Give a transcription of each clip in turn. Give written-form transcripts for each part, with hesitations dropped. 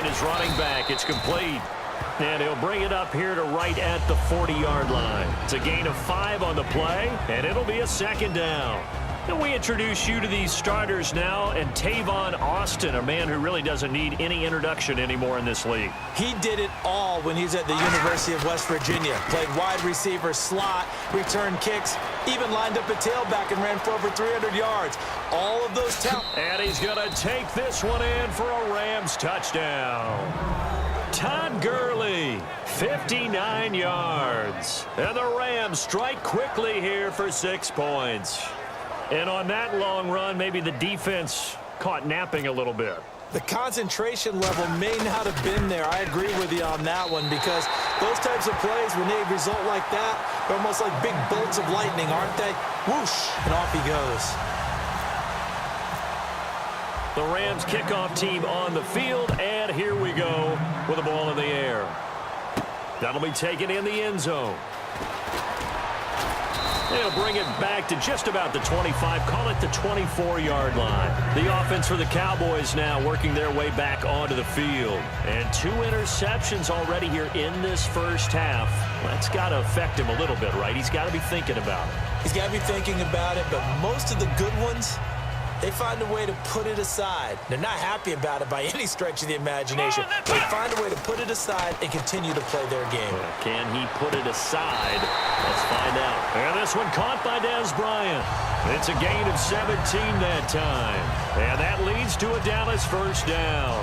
his running back. It's complete. And he'll bring it up here to right at the 40-yard line. It's a gain of 5 on the play, and it'll be a second down. And we introduce you to these starters now, and Tavon Austin, a man who really doesn't need any introduction anymore in this league. He did it all when he was at the University of West Virginia. Played wide receiver, slot, returned kicks, even lined up a tailback and ran for over 300 yards. All of those talents. And he's going to take this one in for a Rams touchdown. Todd Gurley, 59 yards. And the Rams strike quickly here for 6 points. And on that long run, maybe the defense caught napping a little bit. The concentration level may not have been there. I agree with you on that one, because those types of plays, when they result like that, they're almost like big bolts of lightning, aren't they? Whoosh, and off he goes. The Rams kickoff team on the field, and here we go with the ball in the air. That'll be taken in the end zone. They'll bring it back to just about the 25, call it the 24-yard line. The offense for the Cowboys now working their way back onto the field. And 2 interceptions already here in this first half. That's got to affect him a little bit, right? He's got to be thinking about it. He's got to be thinking about it, but most of the good ones, they find a way to put it aside. They're not happy about it by any stretch of the imagination. They find a way to put it aside and continue to play their game. Can he put it aside? Let's find out. And this one caught by Dez Bryant. It's a gain of 17 that time. And that leads to a Dallas first down.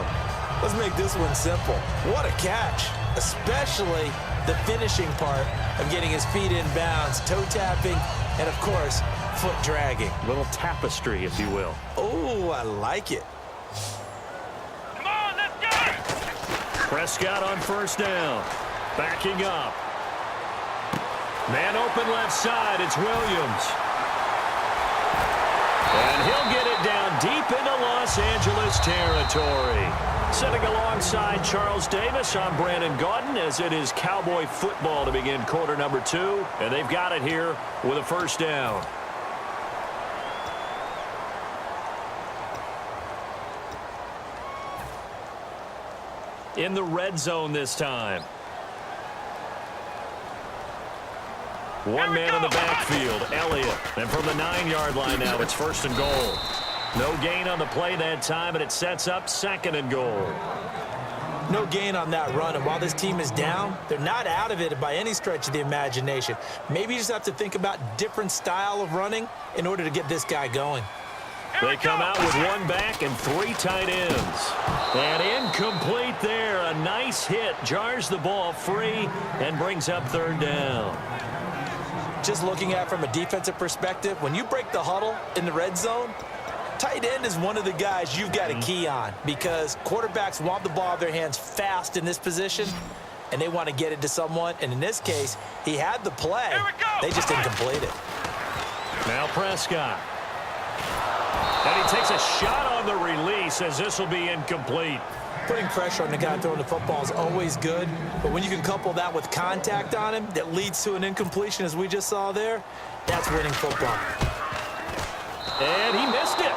Let's make this one simple. What a catch, especially the finishing part of getting his feet in bounds, toe tapping, and of course, foot dragging. Little tapestry, if you will. Oh, I like it. Come on, let's go! Prescott on first down. Backing up. Man open left side. It's Williams. And he'll get it down deep into Los Angeles territory. Sitting alongside Charles Davis, I'm Brandon Gaudin, as it is Cowboy football to begin quarter number 2. And they've got it here with a first down. In the red zone this time. One man in the backfield, Elliott. And from the 9-yard line now, it's first and goal. No gain on the play that time, and it sets up second and goal. No gain on that run, and while this team is down, they're not out of it by any stretch of the imagination. Maybe you just have to think about different style of running in order to get this guy going. They come out with 1 back and 3 tight ends. And incomplete there. A nice hit. Jars the ball free and brings up third down. Just looking at it from a defensive perspective, when you break the huddle in the red zone, tight end is one of the guys you've got to key on, because quarterbacks want the ball in their hands fast in this position, and they want to get it to someone. And in this case, he had the play. They just didn't complete it. Now Prescott. And he takes a shot on the release, as this will be incomplete. Putting pressure on the guy throwing the football is always good, but when you can couple that with contact on him that leads to an incompletion, as we just saw there, that's winning football. And he missed it.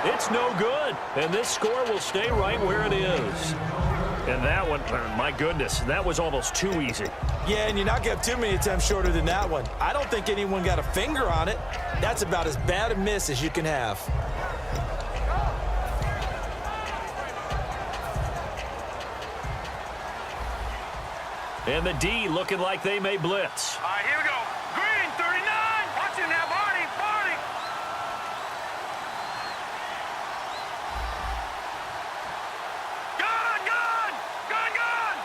It's no good. And this score will stay right where it is. And that one, my goodness, that was almost too easy. Yeah, and you're not going to have too many attempts shorter than that one. I don't think anyone got a finger on it. That's about as bad a miss as you can have. And the D looking like they may blitz. All right, here we go. Green, 39. Watch it now, Barney. Barney. Gun, gun. Gun, gun.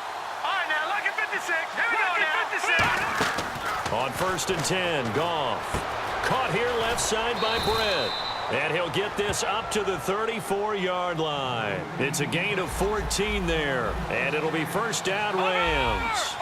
All right, now, lucky 56. Here we go now. 56. On first and 10, Goff. Caught here left side by Brett. And he'll get this up to the 34-yard line. It's a gain of 14 there. And it'll be first down, Rams.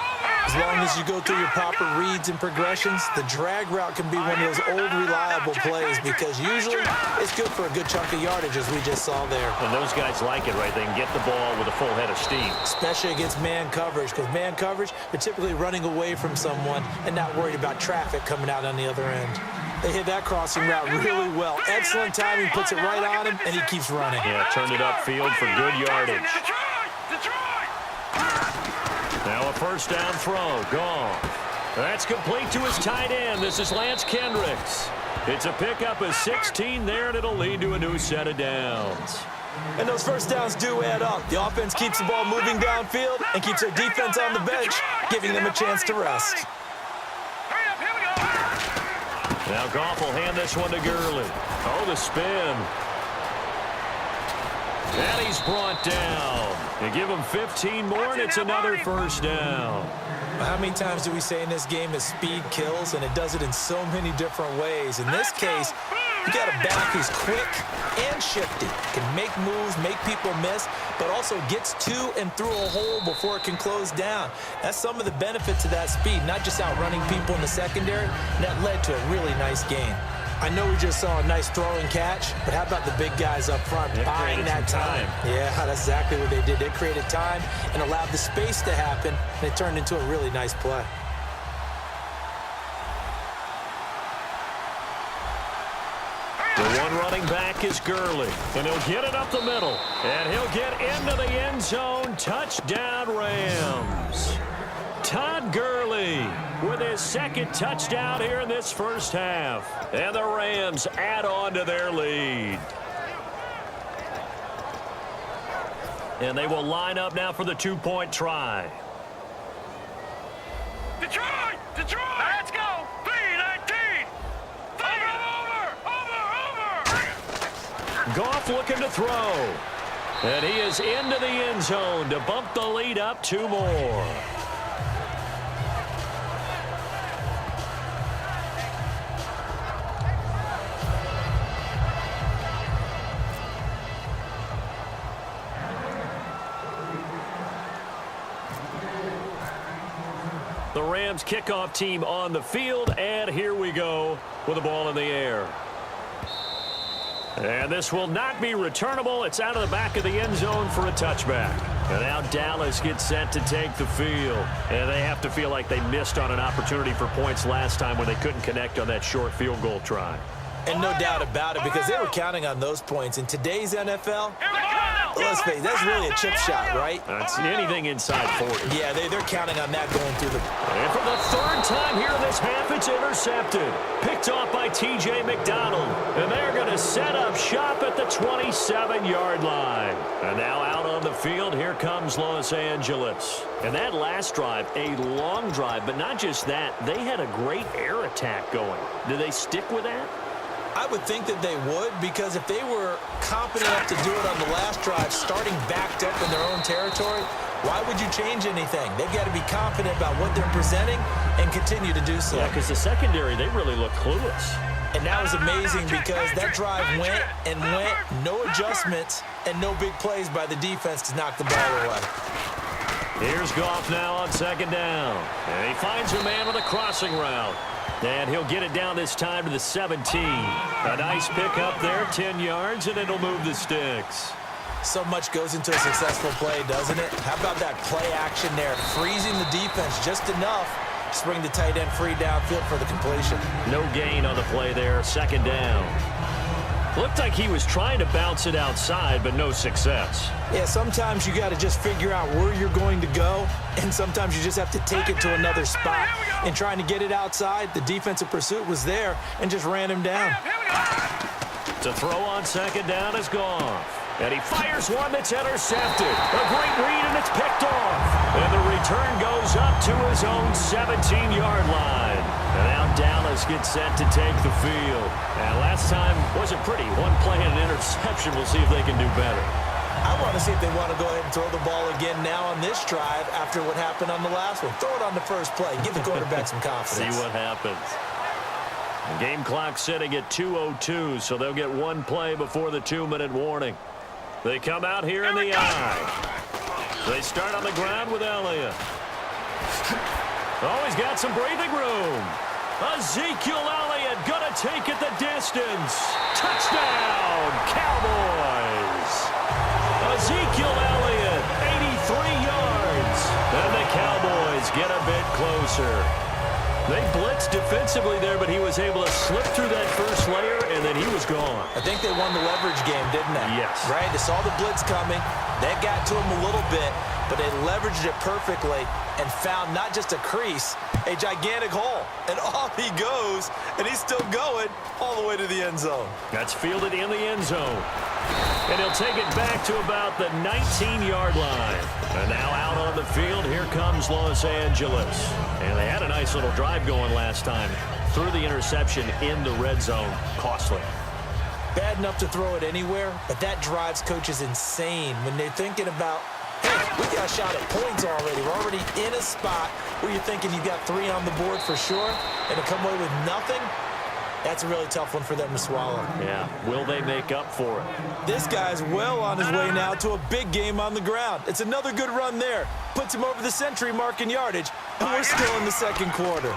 As long as you go through your proper reads and progressions, the drag route can be one of those old reliable plays, because usually it's good for a good chunk of yardage, as we just saw there. And those guys like it, right? They can get the ball with a full head of steam. Especially against man coverage, because man coverage, they're typically running away from someone and not worried about traffic coming out on the other end. They hit that crossing route really well. Excellent timing, puts it right on him, and he keeps running. Yeah, turned it upfield for good yardage. Detroit! first down throw. Gone. That's complete to his tight end. This is Lance Kendricks. It's a pickup of 16 there, and it'll lead to a new set of downs. And those first downs do add up. The offense keeps the ball moving downfield and keeps their defense on the bench, giving them a chance to rest. Hurry up, here we go. Now Goff will hand this one to Gurley. Oh, the spin. And he's brought down. You give him 15 more, and it's another first down. How many times do we say in this game that speed kills, and it does it in so many different ways? In this case, you got a back who's quick and shifty, can make moves, make people miss, but also gets to and through a hole before it can close down. That's some of the benefits of that speed, not just outrunning people in the secondary, and that led to a really nice gain. I know we just saw a nice throwing catch, but how about the big guys up front buying that time? Yeah, that's exactly what they did. They created time and allowed the space to happen, and it turned into a really nice play. The one running back is Gurley, and he'll get it up the middle, and he'll get into the end zone. Touchdown, Rams. Todd Gurley with his second touchdown here in this first half. And the Rams add on to their lead. And they will line up now for the two-point try. Detroit! Detroit! Let's go! 3-19! Over! Goff looking to throw. And he is into the end zone to bump the lead up 2 more. The Rams kickoff team on the field, and here we go with the ball in the air. And this will not be returnable. It's out of the back of the end zone for a touchback. And now Dallas gets set to take the field. And they have to feel like they missed on an opportunity for points last time when they couldn't connect on that short field goal try. And no doubt about it, because they were counting on those points. In today's NFL, let's face it, that's really a chip shot, right? That's anything inside 40. Yeah, they're counting on that going through the... And for the third time here in this half, it's intercepted. Picked off by T.J. McDonald. And they're going to set up shop at the 27-yard line. And now out on the field, here comes Los Angeles. And that last drive, a long drive, but not just that. They had a great air attack going. Do they stick with that? I would think that they would, because if they were competent enough to do it on the last drive, starting backed up in their own territory, why would you change anything? They've got to be confident about what they're presenting and continue to do so. Yeah, because the secondary, they really look clueless. And that was amazing because that drive went and went, no adjustments, and no big plays by the defense to knock the ball away. Here's Goff now on second down. And he finds a man with a crossing route. And he'll get it down this time to the 17. A nice pick up there, 10 yards, and it'll move the sticks. So much goes into a successful play, doesn't it? How about that play action there? Freezing the defense just enough to bring the tight end free downfield for the completion. No gain on the play there, second down. Looked like he was trying to bounce it outside, but no success. Yeah, sometimes you got to just figure out where you're going to go, and sometimes you just have to take it to another spot. In trying to get it outside, the defensive pursuit was there and just ran him down. To throw on second down is gone. And he fires one that's intercepted. A great read, and it's picked off. And the return goes up to his own 17-yard line. And now Dallas gets set to take the field. And last time wasn't pretty. One play and an interception. We'll see if they can do better. I want to see if they want to go ahead and throw the ball again now on this drive after what happened on the last one. Throw it on the first play. Give the quarterback some confidence. See what happens. The game clock sitting at 2:02, so they'll get one play before the 2-minute warning. They come out here in the eye. They start on the ground with Elliott. Oh, he's got some breathing room. Ezekiel Elliott gonna take it the distance. Touchdown, Cowboys. Ezekiel Elliott, 83 yards. And the Cowboys get a bit closer. They blitzed defensively there, but he was able to slip through that first layer, and then he was gone. I think they won the leverage game, didn't they? Yes. Right? They saw the blitz coming. They got to him a little bit, but they leveraged it perfectly and found not just a crease, a gigantic hole. And off he goes, and he's still going all the way to the end zone. That's fielded in the end zone. And he'll take it back to about the 19-yard line. And now out on the field, here comes Los Angeles. And they had a nice little drive going last time. Threw the interception in the red zone. Costly. Bad enough to throw it anywhere, but that drives coaches insane when they're thinking about, hey, we got a shot at points already. We're already in a spot where you're thinking you got 3 on the board for sure, and to come away with nothing, that's a really tough one for them to swallow. Yeah, will they make up for it? This guy's well on his way now to a big game on the ground. It's another good run there. Puts him over the century mark in yardage, and we're still in the second quarter.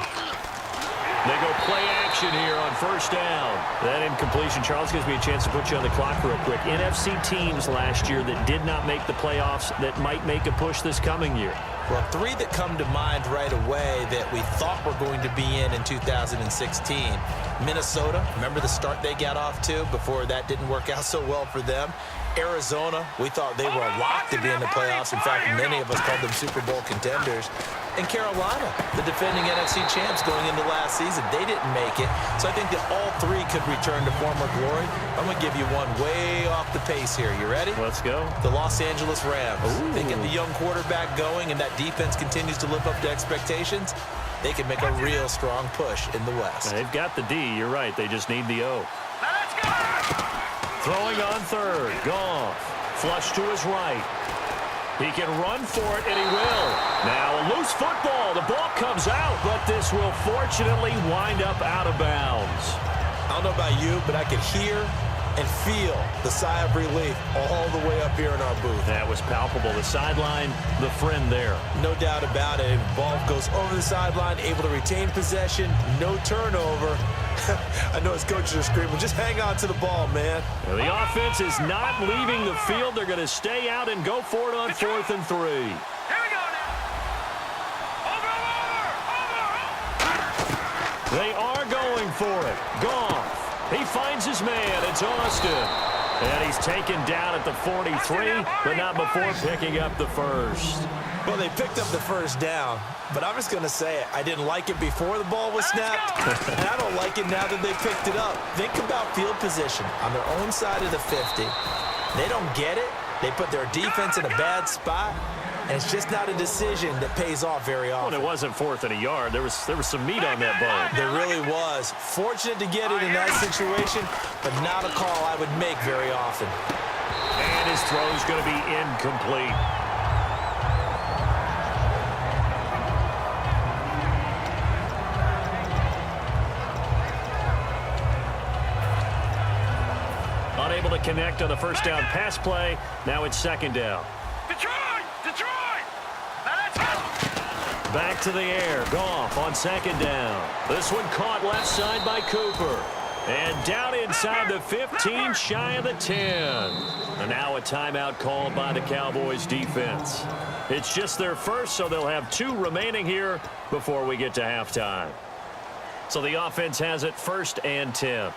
They go play action here on first down. That incompletion, Charles, gives me a chance to put you on the clock real quick. NFC teams last year that did not make the playoffs that might make a push this coming year. Well, 3 that come to mind right away that we thought were going to be in 2016. Minnesota, remember the start they got off to before that didn't work out so well for them. Arizona, we thought they were locked to be in the playoffs. In fact, many of us called them Super Bowl contenders. And Carolina, the defending NFC champs going into last season, they didn't make it. So I think that all 3 could return to former glory. I'm going to give you one way off the pace here. You ready? Let's go. The Los Angeles Rams. Ooh. They get the young quarterback going, and that defense continues to live up to expectations. They can make a real strong push in the West. They've got the D. You're right. They just need the O. Now let's go! Throwing on third. Goff. Flush to his right. He can run for it, and he will. Now a loose football. The ball comes out, but this will fortunately wind up out of bounds. I don't know about you, but I could hear and feel the sigh of relief all the way up here in our booth. That was palpable. The sideline, the friend there. No doubt about it. The ball goes over the sideline, able to retain possession, no turnover. I know his coaches are screaming, just hang on to the ball, man. Now, the offense is not leaving the field. They're going to stay out and go for it on 4th and 3. Here we go now. Over. They are going for it. Goff. He finds his man. It's Austin. And he's taken down at the 43, but not before picking up the first. Well, they picked up the first down, but I'm just going to say it. I didn't like it before the ball was snapped, and I don't like it now that they picked it up. Think about field position on their own side of the 50. They don't get it. They put their defense in a bad spot, and it's just not a decision that pays off very often. Well, it wasn't 4th and a yard. There was some meat on that bone. There really was. Fortunate to get it in that situation, but not a call I would make very often. And his throw's going to be incomplete. Unable to connect on the first down pass play. Now it's 2nd down. Detroit! Now let's go! Back to the air. Goff on 2nd down. This one caught left side by Cooper. And down inside the 15, shy of the 10. And now a timeout called by the Cowboys defense. It's just their first, so they'll have 2 remaining here before we get to halftime. So the offense has it 1st and 10.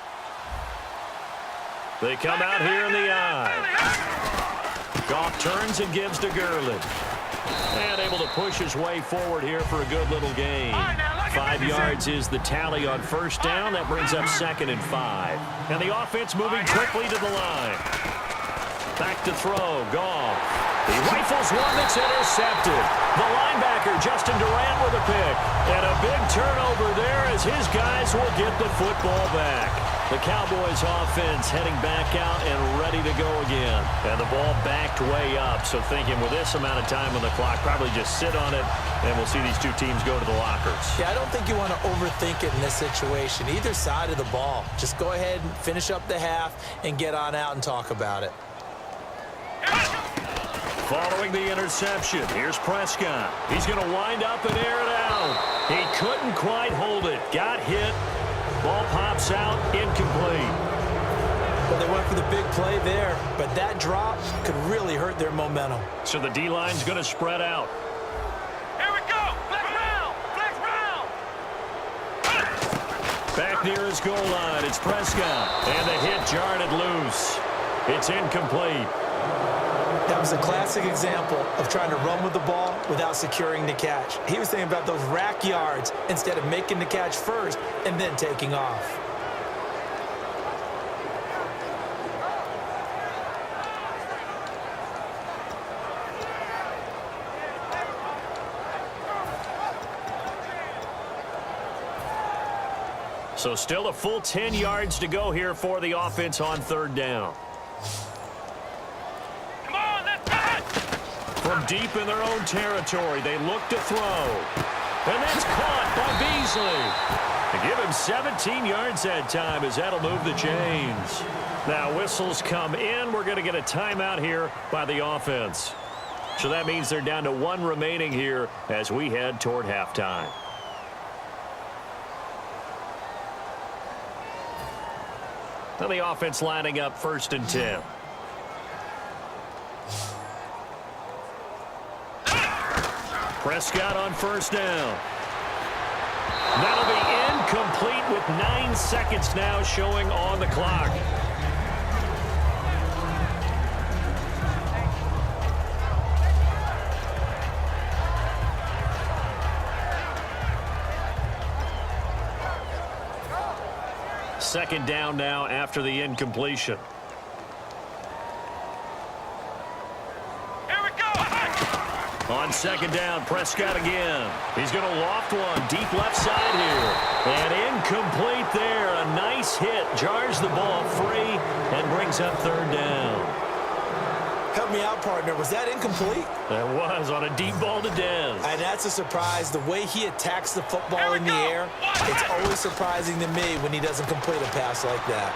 They come out here in the eye. Goff turns and gives to Gurley. And able to push his way forward here for a good little gain. 5 yards is the tally on first down. That brings up 2nd and 5. And the offense moving quickly to the line. Back to throw. Goff. He rifles one that's intercepted. The linebacker, Justin Durant, with a pick. And a big turnover there as his guys will get the football back. The Cowboys offense heading back out and ready to go again. And the ball backed way up. So thinking with this amount of time on the clock, probably just sit on it, and we'll see these 2 teams go to the lockers. Yeah, I don't think you want to overthink it in this situation. Either side of the ball. Just go ahead and finish up the half and get on out and talk about it. Following the interception, here's Prescott. He's going to wind up and air it out. He couldn't quite hold it. Got hit. Ball pops out, incomplete. Well, they went for the big play there, but that drop could really hurt their momentum. So the D-line's going to spread out. Here we go! Flex round! Flex round! Back near his goal line, it's Prescott. And the hit jarred it loose. It's incomplete. That was a classic example of trying to run with the ball without securing the catch. He was thinking about those rack yards instead of making the catch first and then taking off. So still a full 10 yards to go here for the offense on third down. Come on, let's go! From deep in their own territory, they look to throw. And that's caught by Beasley. They give him 17 yards that time as that'll move the chains. Now whistles come in. We're going to get a timeout here by the offense. So that means they're down to one remaining here as we head toward halftime. Now the offense lining up 1st and 10. Prescott on 1st down. That'll be incomplete with 9 seconds now showing on the clock. Second down now after the incompletion. Here we go! On 2nd down, Prescott again. He's going to loft one deep left side here. And incomplete there. A nice hit. Jars the ball free and brings up 3rd down. Help me out, partner. Was that incomplete? That was on a deep ball to Dez. And that's a surprise. The way he attacks the football in the air, it's always surprising to me when he doesn't complete a pass like that.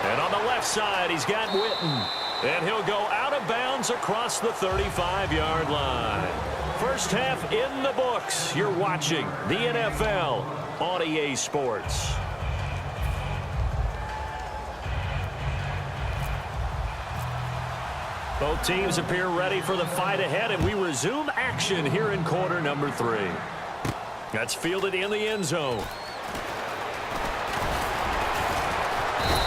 And on the left side, he's got Witten. And he'll go out of bounds across the 35-yard line. First half in the books. You're watching the NFL on EA Sports. Both teams appear ready for the fight ahead, and we resume action here in quarter number 3. That's fielded in the end zone.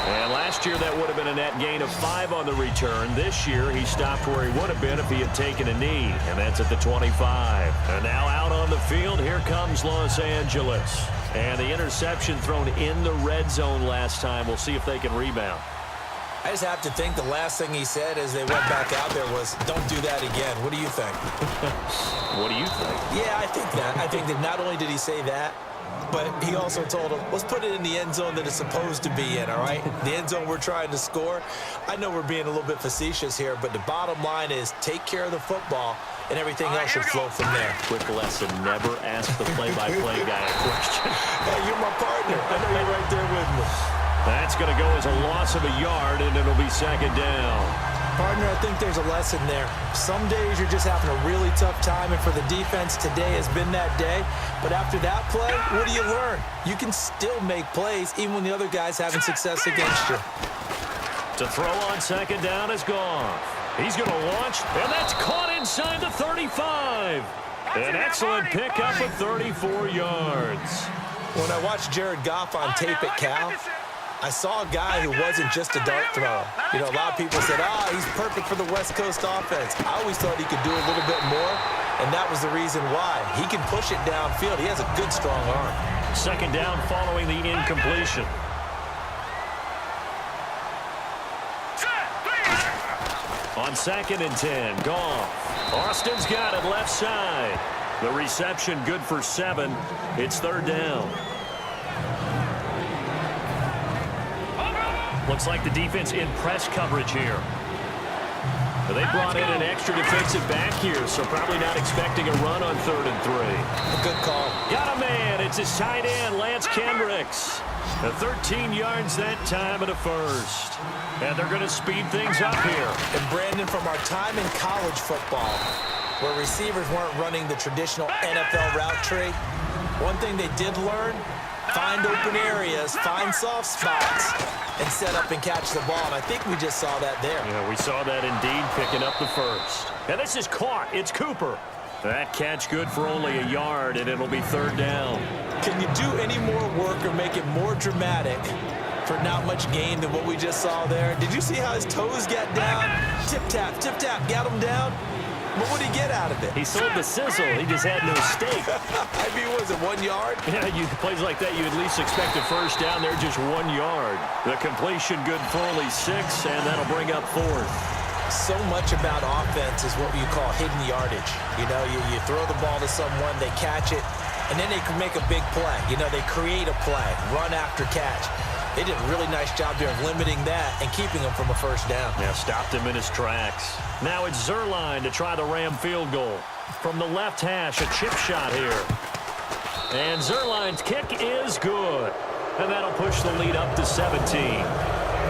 And last year that would have been a net gain of 5 on the return. This year he stopped where he would have been if he had taken a knee, and that's at the 25. And now out on the field, here comes Los Angeles. And the interception thrown in the red zone last time. We'll see if they can rebound. I just have to think the last thing he said as they went back out there was, don't do that again. What do you think? What do you think? Yeah, I think that. I think that not only did he say that, but he also told him, let's put it in the end zone that it's supposed to be in, all right? The end zone we're trying to score. I know we're being a little bit facetious here, but the bottom line is take care of the football, and everything else should flow from there. Quick lesson, never ask the play-by-play guy a question. Hey, you're my partner. I know you're right there with me. That's going to go as a loss of a yard, and it'll be 2nd down. Partner, I think there's a lesson there. Some days you're just having a really tough time, and for the defense, today has been that day. But after that play, what do you learn? You can still make plays even when the other guy's having success against you. To throw on 2nd down is Goff. He's going to launch, and that's caught inside the 35. An excellent pickup of 34 yards. When I watched Jared Goff on tape at Cal, I saw a guy who wasn't just a dart thrower. You know, a lot of people said, he's perfect for the West Coast offense. I always thought he could do a little bit more, and that was the reason why. He can push it downfield. He has a good, strong arm. 2nd down following the incompletion. On 2nd and 10, Goff. Austin's got it left side. The reception good for 7. It's 3rd down. Looks like the defense in press coverage here. They brought in an extra defensive back here, so probably not expecting a run on 3rd and 3. A good call. Got a man. It's his tight end, Lance Kendricks. 13 yards that time at a 1st. And they're going to speed things up here. And Brandon, from our time in college football, where receivers weren't running the traditional NFL route tree, one thing they did learn, find open areas, find soft spots, and set up and catch the ball. And I think we just saw that there. Yeah, we saw that indeed, picking up the 1st. And this is caught. It's Cooper. That catch good for only a yard, and it'll be 3rd down. Can you do any more work or make it more dramatic for not much gain than what we just saw there. Did you see how his toes got down? Tip-tap, got him down. But what did he get out of it? He sold the sizzle. He just had no steak. I mean, was it 1 yard? Yeah, plays like that, you at least expect a first down there, just 1 yard. The completion good for only 6, and that'll bring up 4th. So much about offense is what you call hidden yardage. You know, you throw the ball to someone, they catch it, and then they can make a big play. You know, they create a play, run after catch. They did a really nice job there of limiting that and keeping him from a first down. Yeah, stopped him in his tracks. Now it's Zerline to try the Ram field goal. From the left hash, a chip shot here. And Zerline's kick is good. And that'll push the lead up to 17.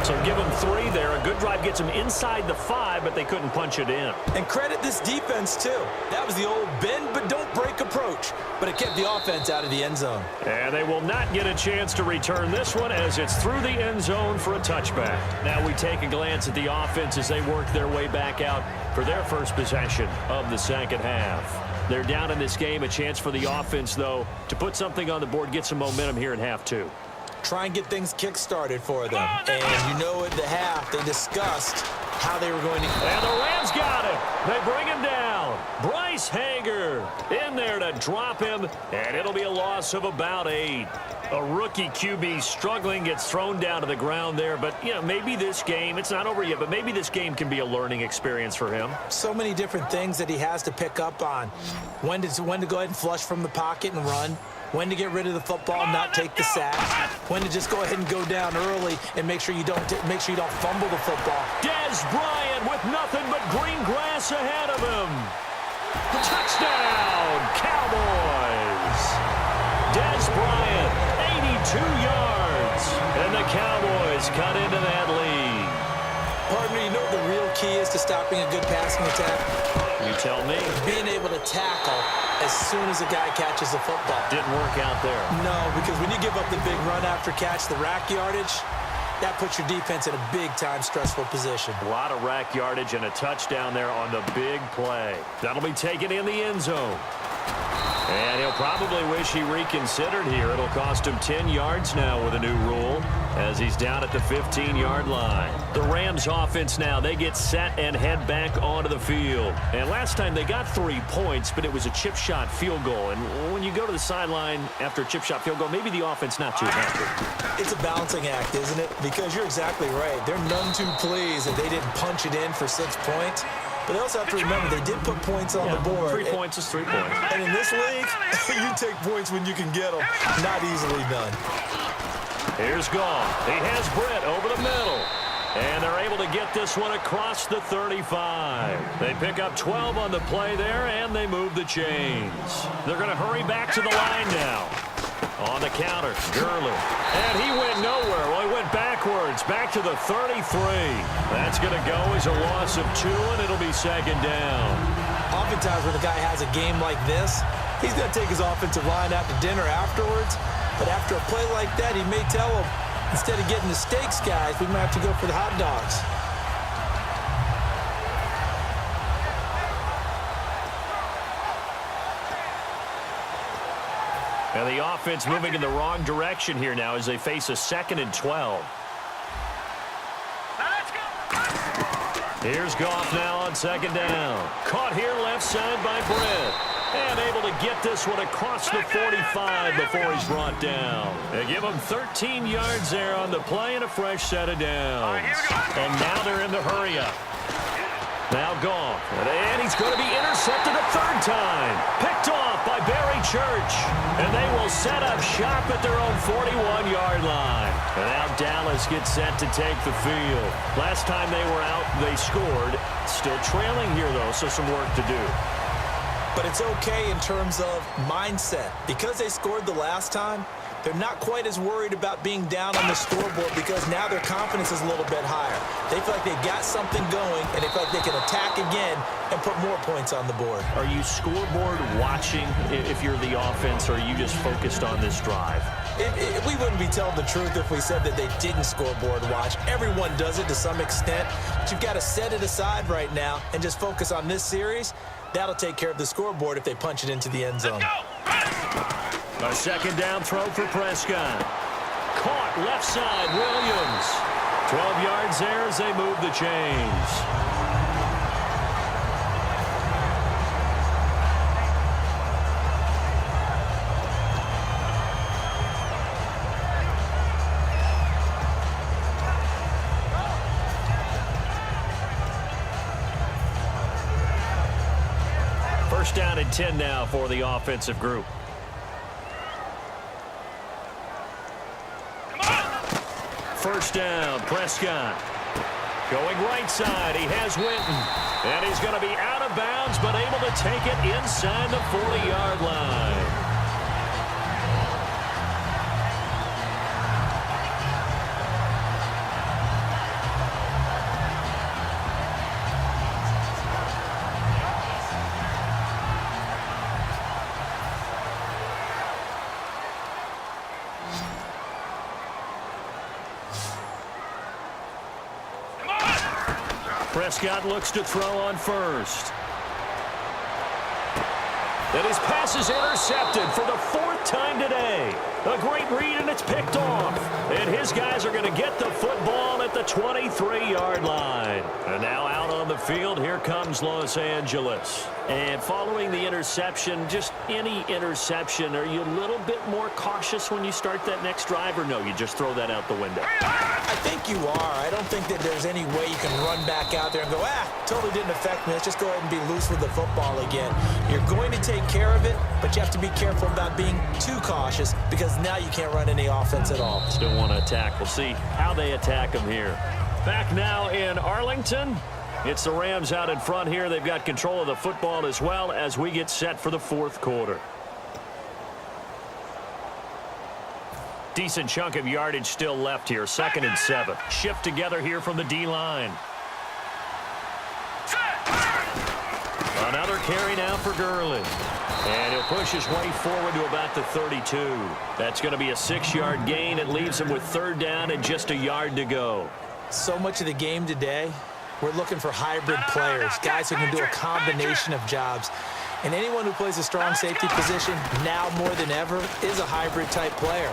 So give them 3 there. A good drive gets them inside the 5, but they couldn't punch it in. And credit this defense, too. That was the old bend but don't break approach. But it kept the offense out of the end zone. And they will not get a chance to return this one as it's through the end zone for a touchback. Now we take a glance at the offense as they work their way back out for their first possession of the second half. They're down in this game. A chance for the offense, though, to put something on the board, get some momentum here in half 2. Try and get things kick-started for them. And you know at the half, they discussed how they were going to... And the Rams got him. They bring him down. Bryce Hager in there to drop him, and it'll be a loss of about 8. A rookie QB struggling, gets thrown down to the ground there. But, you know, maybe this game, it's not over yet, but maybe this game can be a learning experience for him. So many different things that he has to pick up on. When to go ahead and flush from the pocket and run. When to get rid of the football, not take the sack. When to just go ahead and go down early and make sure you don't fumble the football. Dez Bryant with nothing but green grass ahead of him. Touchdown, Cowboys. Dez Bryant, 82 yards. And the Cowboys cut into that lead. Partner, you know what the real key is to stopping a good passing attack? You tell me. Being able to tackle as soon as a guy catches the football. Didn't work out there. No, because when you give up the big run after catch, the rack yardage, that puts your defense in a big-time stressful position. A lot of rack yardage and a touchdown there on the big play. That'll be taken in the end zone. And he'll probably wish he reconsidered here. It'll cost him 10 yards now with a new rule as he's down at the 15-yard line. The Rams offense now, they get set and head back onto the field. And last time they got 3 points, but it was a chip shot field goal. And when you go to the sideline after a chip shot field goal, maybe the offense not too happy. It's a balancing act, isn't it? Because you're exactly right. They're none too pleased that they didn't punch it in for 6 points. But they also have to remember they did put points on the board. 3 points is 3 points. And in this league, you take points when you can get them. Not easily done. Here's Goff. He has Britt over the middle. And they're able to get this one across the 35. They pick up 12 on the play there, and they move the chains. They're going to hurry back to the line now. On the counter, Gurley. And he went nowhere. Well, he went backwards, back to the 33. That's going to go as a loss of 2, and it'll be second down. Oftentimes when a guy has a game like this, he's going to take his offensive line out to dinner afterwards. But after a play like that, he may tell them, instead of getting the steaks, guys, we might have to go for the hot dogs. And the offense moving in the wrong direction here now as they face a 2nd and 12. Here's Goff now on 2nd down. Caught here left side by Britt. And able to get this one across the 45 before he's brought down. They give him 13 yards there on the play and a fresh set of downs. And now they're in the hurry-up. Now Goff, and he's going to be intercepted a 3rd time. Picked off by Barry Church. And they will set up shop at their own 41-yard line. And now Dallas gets set to take the field. Last time they were out, they scored. Still trailing here, though, so some work to do. But it's okay in terms of mindset. Because they scored the last time, they're not quite as worried about being down on the scoreboard because now their confidence is a little bit higher. They feel like they've got something going, and they feel like they can attack again and put more points on the board. Are you scoreboard watching if you're the offense, or are you just focused on this drive? We wouldn't be telling the truth if we said that they didn't scoreboard watch. Everyone does it to some extent. But you've got to set it aside right now and just focus on this series. That'll take care of the scoreboard if they punch it into the end zone. A 2nd down throw for Prescott. Caught left side, Williams. 12 yards there as they move the chains. First down and 10 now for the offensive group. First down, Prescott. Going right side, he has Winton. And he's going to be out of bounds, but able to take it inside the 40-yard line. Prescott looks to throw on first. And his pass is intercepted for the fourth time today. A great read, and it's picked off. And his guys are going to get the football at the 23-yard line. And now out on the field, here comes Los Angeles. And following the interception, just any interception, are you a little bit more cautious when you start that next drive, or no, you just throw that out the window? I think you are. I don't think that there's any way you can run back out there and go, totally didn't affect me. Let's just go ahead and be loose with the football again. You're going to take care of it, but you have to be careful about being too cautious because now you can't run any offense at all. Still want to attack. We'll see how they attack them here. Back now in Arlington. It's the Rams out in front here. They've got control of the football as well as we get set for the fourth quarter. Decent chunk of yardage still left here. 2nd and 7. Shift together here from the D-line. Another carry now for Gurley. And he'll push his way forward to about the 32. That's going to be a 6-yard gain. It leaves him with 3rd down and just a yard to go. So much of the game today, we're looking for hybrid players, guys who can do a combination of jobs. And anyone who plays a strong safety position, now more than ever, is a hybrid-type player.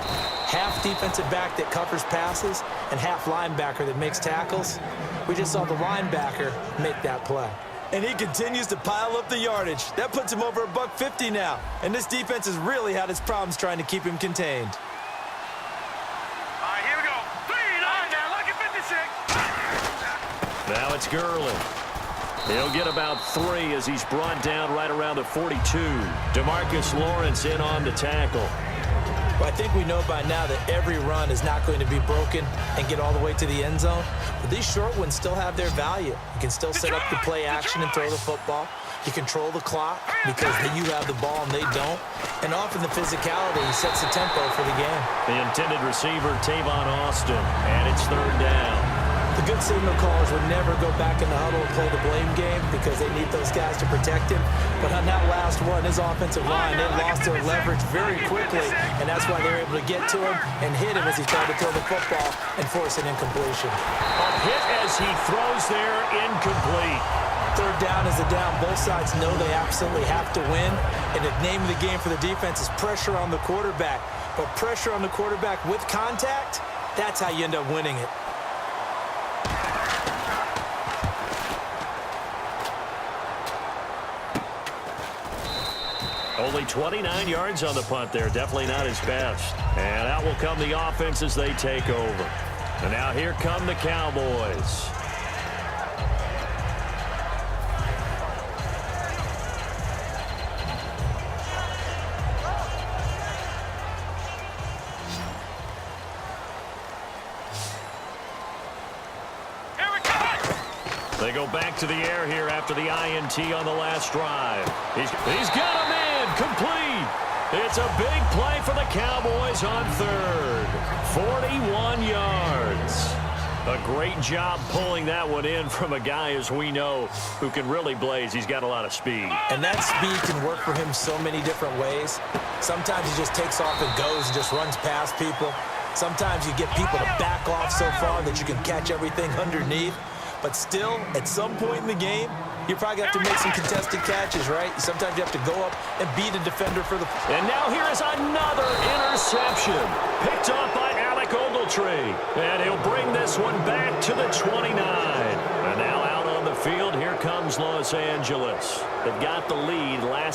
Half defensive back that covers passes and half linebacker that makes tackles. We just saw the linebacker make that play. And he continues to pile up the yardage. That puts him over $150 now. And this defense has really had its problems trying to keep him contained. All right, here we go. 3, 9, now look at 56. Now it's Gurley. He'll get about 3 as he's brought down right around the 42. DeMarcus Lawrence in on the tackle. Well, I think we know by now that every run is not going to be broken and get all the way to the end zone. But these short ones still have their value. You can still set up the play action and throw the football. You control the clock because you have the ball and they don't. And often the physicality sets the tempo for the game. The intended receiver, Tavon Austin, and it's 3rd down. The good signal callers would never go back in the huddle and play the blame game because they need those guys to protect him. But on that last one, his offensive line, they lost their leverage very quickly, and that's why they were able to get to him and hit him as he tried to throw the football and force an incompletion. A hit as he throws there, incomplete. 3rd down is the down. Both sides know they absolutely have to win, and the name of the game for the defense is pressure on the quarterback. But pressure on the quarterback with contact, that's how you end up winning it. Only 29 yards on the punt there. Definitely not his best. And out will come the offense as they take over. And now here come the Cowboys. They go back to the air here after the INT on the last drive. He's got him in. Complete. It's a big play for the Cowboys on 3rd. 41 yards. A great job pulling that one in from a guy, as we know, who can really blaze. He's got a lot of speed. And that speed can work for him so many different ways. Sometimes he just takes off and goes and just runs past people. Sometimes you get people to back off so far that you can catch everything underneath. But still, at some point in the game, you probably have to make some contested catches, right? Sometimes you have to go up and beat a defender for the... And now here is another interception. Picked off by Alec Ogletree. And he'll bring this one back to the 29. And now out on the field, here comes Los Angeles. They've got the lead last.